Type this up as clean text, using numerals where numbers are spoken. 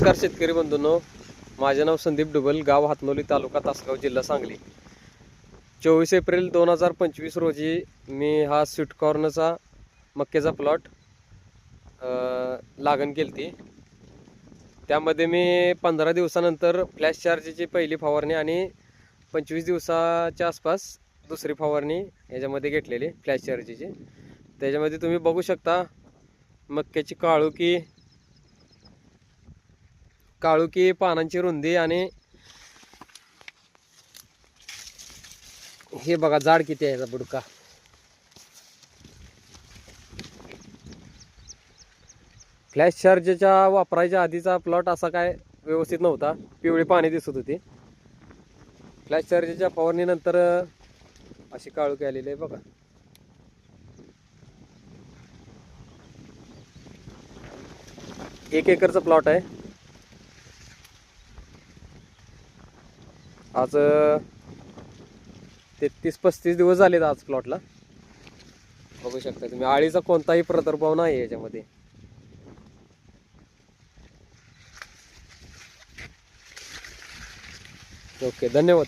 नमस्कार शेतकरी बंधूंनो, माझे नाव संदीप डुबल, गाव हातनोली, तालुका तासगाव, जिल्हा सांगली। 24 एप्रिल 2025 रोजी मी हा स्वीटकॉर्नचा मक्याचा प्लॉट लागण केली। त्यामध्ये मी 15 दिवसानंतर फ्लॅश चार्जची पहिली फवारणी आणि 25 दिवसाच्या आसपास दुसरी फवारणी याच्यामध्ये घेतलेली फ्लॅश चार्जची। त्याच्यामध्ये तुम्ही बघू शकता मक्याची काळुकी पानांची रुंदी आणि हे बघा जाड किती आहे बुडका। फ्लॅश चार्जच्या वापरायच्या आधीचा प्लॉट असा काय व्यवस्थित नव्हता, पिवळी पाने दिसत होती। फ्लॅश चार्जच्या फवारणीनंतर अशी काळुकी आलेली आहे बघा। एक एकरचा प्लॉट आहे। आज 33-35 दिवस झालेत आज प्लॉटला। बघू शकता तुम्ही, आळीचा कोणताही प्रादुर्भाव नाही याच्यामध्ये। ओके, धन्यवाद।